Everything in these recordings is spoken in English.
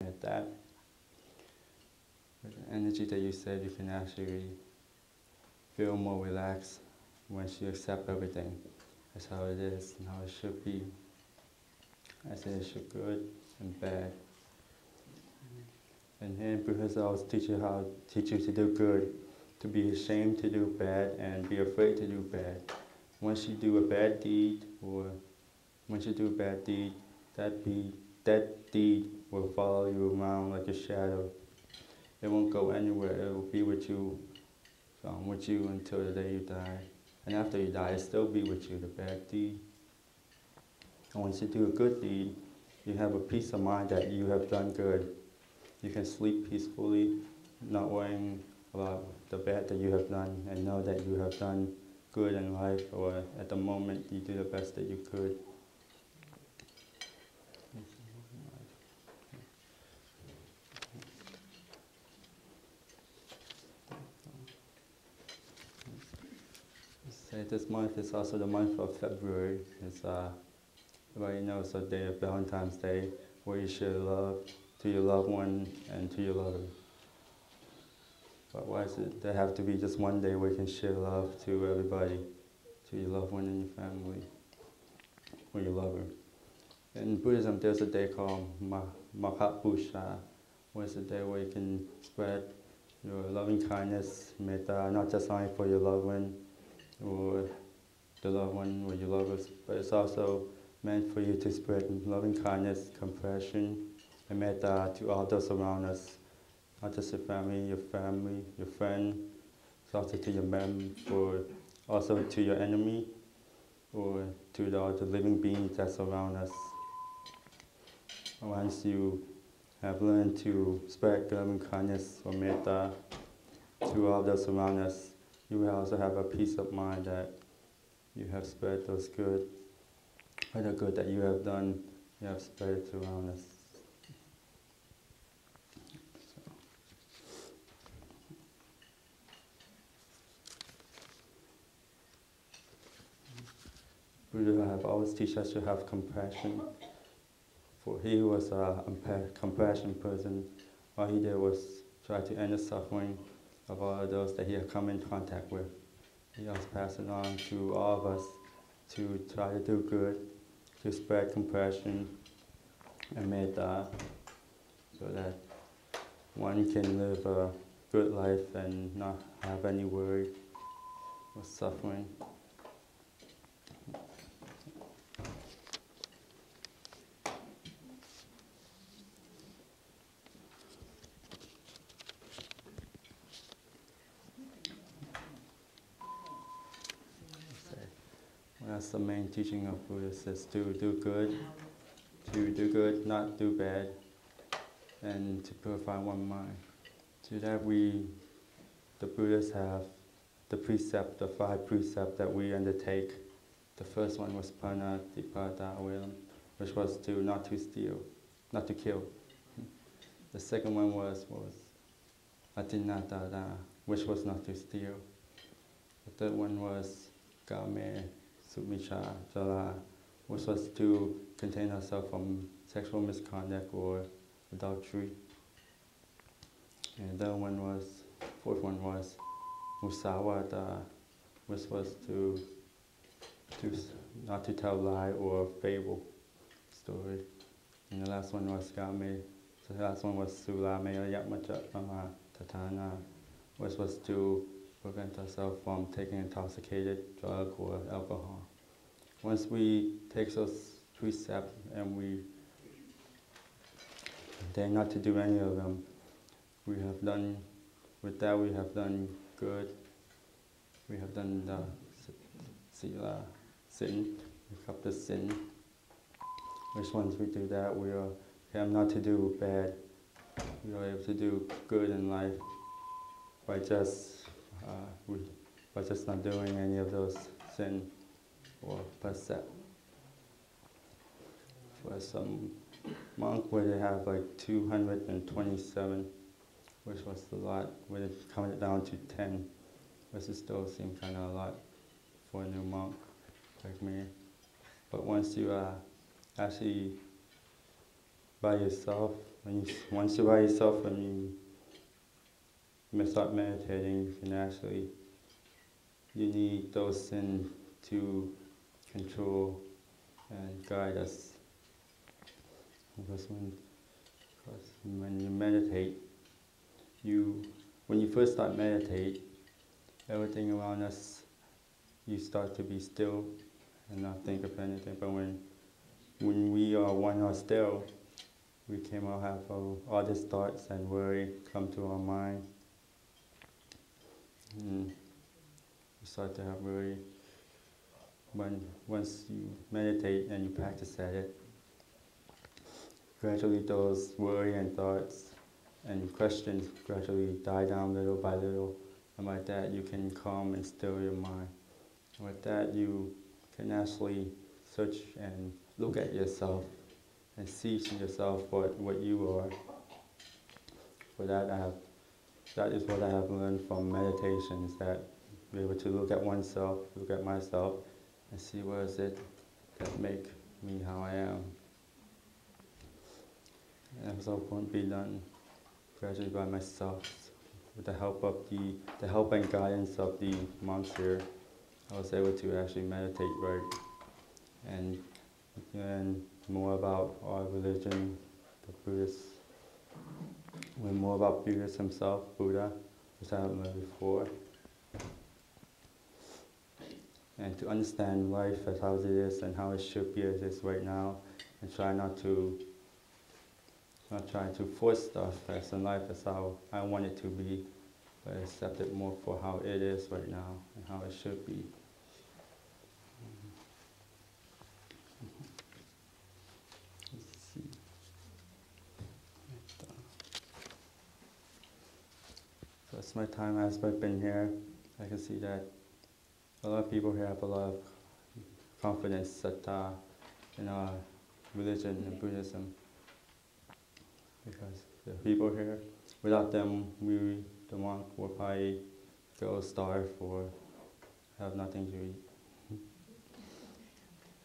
At that, with the energy that you said, you can actually feel more relaxed once you accept everything. That's how it is and how it should be. I say it should good and bad. And here Buddha's always teach you to do good, to be ashamed to do bad and be afraid to do bad. Once you do a bad deed, or once you do a bad deed, that deed will follow you around like a shadow. It won't go anywhere. It will be with you until the day you die. And after you die, it'll still be with you, the bad deed. And once you do a good deed, you have a peace of mind that you have done good. You can sleep peacefully, not worrying about the bad that you have done, and know that you have done good in life, or at the moment you do the best that you could. Say this month is also the month of February. It's everybody knows the day of Valentine's Day, where you show love to your loved one and to your lover. But why does there have to be just one day where you can share love to everybody, to your loved one and your family, or your lover? In Buddhism, there's a day called Mahapusha, where it's a day where you can spread your loving kindness, metta, not just only for your loved one or the loved one or your lovers, but it's also meant for you to spread loving kindness, compassion, and metta to all those around us, not just your family, your friend, it's also to your also to your enemy, or to all the living beings that's around us. Once you have learned to spread loving kindness or metta to all those around us, you will also have a peace of mind that you have spread those good, or the good that you have done, you have spread it around us. Buddha have always teach us to have compassion. For he was a compassion person. All he did was try to end the suffering of all of those that he had come in contact with. He was passing on to all of us to try to do good, to spread compassion and metta, so that one can live a good life and not have any worry or suffering. That's the main teaching of Buddha, is to do good, not do bad, and to purify one mind. To that the Buddhists have the 5 precepts that we undertake. The first one was Panatipada, which was not to steal, not to kill. The second one was Atinadada, which was not to steal. The third one was Game Sumisha Jala, which was to contain ourselves from sexual misconduct or adultery. And the fourth one was Musawada, which was to not to tell lie or fable story. And the last one was Game. So the last one was Sulameya Yatmaja Tatana, which was to prevent ourselves from taking intoxicated drug or alcohol. Once we take those precepts and we dare not to do any of them, we have done good. We have done the sila, sin, we have the sin. Which once we do that, we have not to do bad. We are able to do good in life by just not doing any of those sin or precept. For some monk where they have like 227, which was a lot, when it comes down to 10, which still seems kind of a lot for a new monk like me. But once you actually by yourself, Once you're by yourself and you start meditating, you can actually, you need those sin to control and guide us. Because when you meditate, when you first start meditate, everything around us, you start to be still and not think of anything. But when we are one or still, we can all have all these thoughts and worry come to our mind. And we start to have worry. Once you meditate and you practice at it, gradually those worry and thoughts and questions gradually die down little by little. And like that, you can calm and still your mind. And with that, you can actually search and look at yourself and see yourself for what you are. For that is what I have learned from meditation, is that be able to look at oneself, look at myself, and see what is it that make me how I am. And so it won't be done gradually by myself. With the help and guidance of the monks here, I was able to actually meditate right and learn more about our religion, the Buddhists, learn more about Buddhist himself, Buddha, which I haven't learned before. And to understand life as how it is and how it should be as it is right now, and try not to force stuff as in life as how I want it to be, but accept it more for how it is right now and how it should be. Let's see. So it's my time as I've been here. I can see that a lot of people here have a lot of confidence, sattva, in our religion and Buddhism. Because the people here, without them, the monk, will probably go starve or have nothing to eat.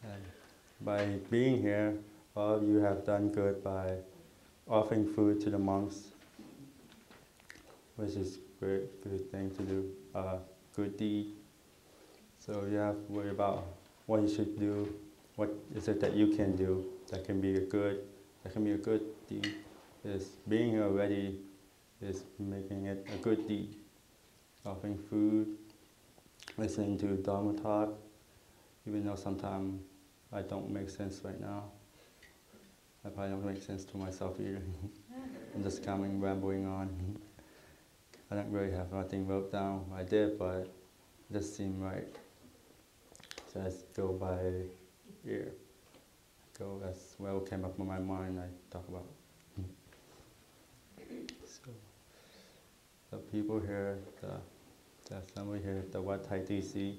And by being here, all of you have done good by offering food to the monks, which is a good thing to do, good deed. So you have to worry about what you should do, what is it that you can do that can be a good deed. Is being here already is making it a good deed. Offering food, listening to Dhamma talk, even though sometimes I don't make sense right now. I probably don't make sense to myself either. I'm just coming, rambling on. I don't really have nothing wrote down. I did, but it just seemed right. So I just go by ear. That's what came up in my mind, I talk about. So the people here, the assembly here at the Wat Thai DC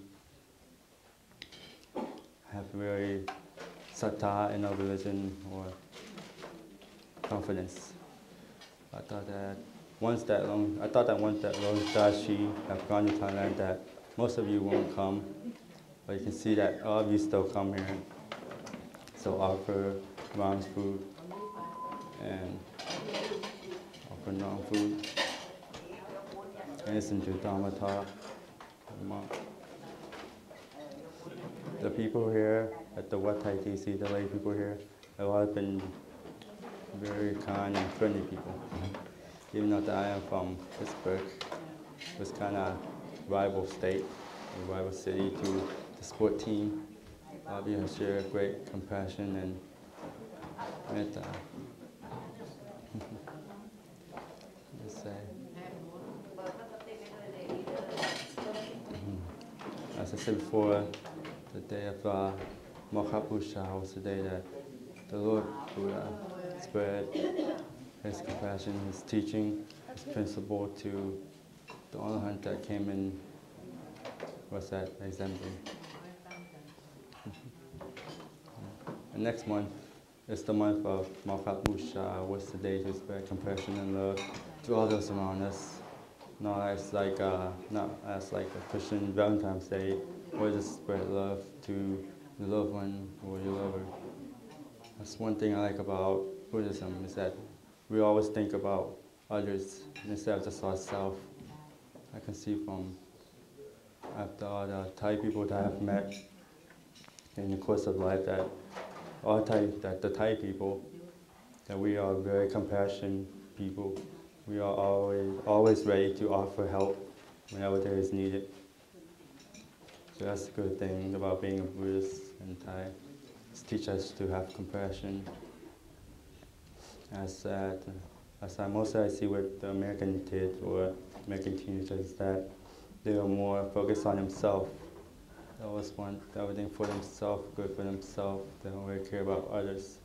have very sattva in our religion or confidence. I thought that once that Long Dashi have gone to Thailand, that most of you won't come, but you can see that all of you still come here. So offer Ram's food and offer non-food and listen to Dhamma talk. The people here at the Wat Thai TC, the lay people here, have all been very kind and friendly people. Even though that I am from Pittsburgh, it was kind of rival state, a rival city to the sport team. All of you have shared great compassion and metta. Let's say. As I said before, the day of Mokkha was the day that the Lord Buddha spread his compassion, his teaching, his principle to the Arahant that came in, was that assembly. And next month is the month of Mokkha Pusha, was the day to spread compassion and love to all those around us. Not as like a Christian Valentine's Day, or just spread love to your loved one or your lover. That's one thing I like about Buddhism, is that we always think about others instead of just ourselves. I can see from after all the Thai people that I've met in the course of life that the Thai people, that we are very compassionate people. We are always ready to offer help whenever there is needed. So that's a good thing about being a Buddhist and Thai. It teaches us to have compassion. As I mostly see with the American kids or American teenagers, that they are more focused on themselves. They always want everything for themselves, good for themselves. They don't really care about others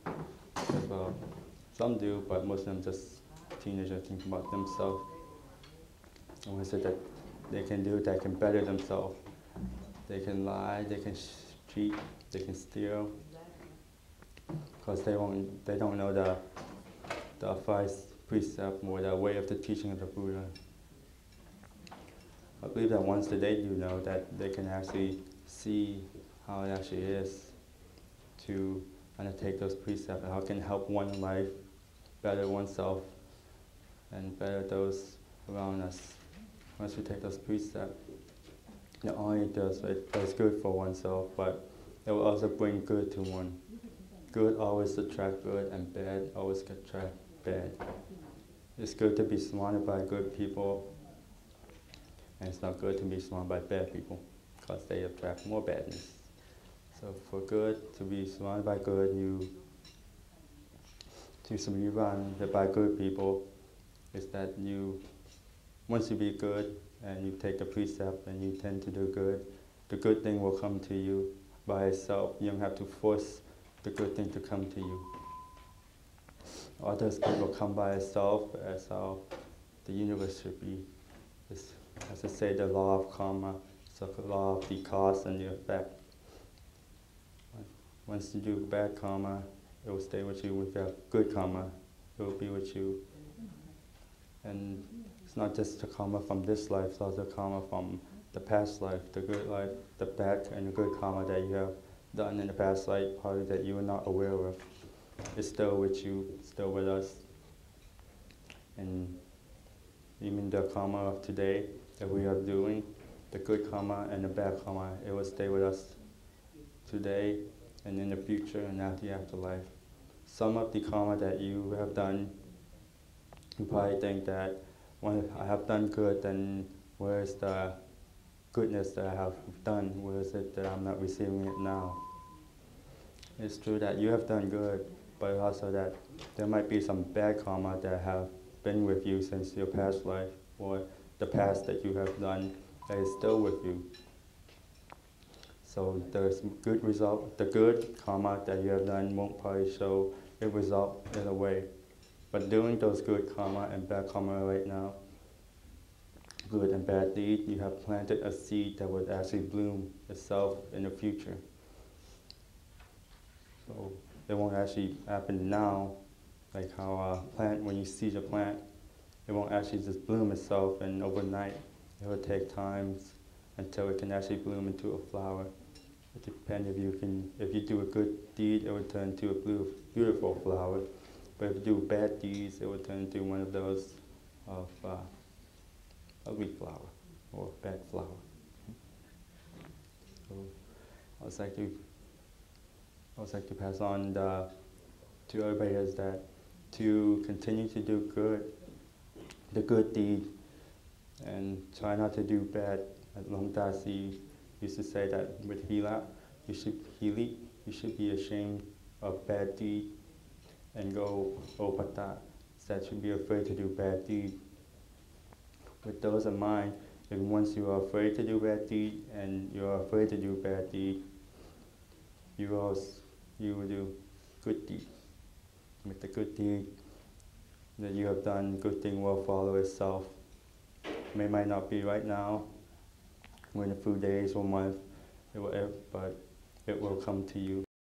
as well. Some do, but most of them just teenagers think about themselves. And what is it that they can do that can better themselves? They can lie, they can cheat, they can steal, because they don't know the advice, precept, or the way of the teaching of the Buddha. I believe that once that they do know, that they can actually see how it actually is to undertake those precepts, and how it can help one life, better oneself, and better those around us. Once we take those precepts, not only does it does good for oneself, but it will also bring good to one. Good always attract good, and bad always attract bad. It's good to be surrounded by good people, and it's not good to be surrounded by bad people, because they attract more badness. So for good, to be surrounded by good, to be surrounded by good people, is that once you be good, and you take the precept and you tend to do good, the good thing will come to you by itself. You don't have to force the good thing to come to you. Others will come by itself, as how the universe should be. As I say, the law of karma, so the law of the cause and the effect. Once you do bad karma, it will stay with you. If you have good karma, it will be with you. And it's not just the karma from this life, it's also karma from the past life, the good life, the bad and the good karma that you have done in the past life, probably that you are not aware of. It's still with you, still with us. And even the karma of today that we are doing, the good karma and the bad karma, it will stay with us today and in the future and after the afterlife. Some of the karma that you have done, you probably think that when I have done good, then where is the goodness that I have done? Where is it that I'm not receiving it now? It's true that you have done good, but also that there might be some bad karma that have been with you since your past life, or the past that you have done that is still with you. So there's good result. The good karma that you have done won't probably show a result in a way. But doing those good karma and bad karma right now, good and bad deed, you have planted a seed that would actually bloom itself in the future. So it won't actually happen now, like how a plant, when you seed a plant, it won't actually just bloom itself and overnight. It will take time until it can actually bloom into a flower. It depends if you do a good deed, it will turn into a beautiful flower. But if you do bad deeds, it will turn into one of those of ugly flower or bad flower. So I would like to pass on to everybody is that to continue to do good, the good deed, and try not to do bad. Long Dasi used to say that with Hila, you should be ashamed of bad deed and go opata, that should be afraid to do bad deed. With those in mind, if once you are afraid to do bad deed and you are afraid to do bad deed, you will do good deed. With the good deed that you have done, good thing will follow itself. It might not be right now, or in a few days or months, but it will come to you.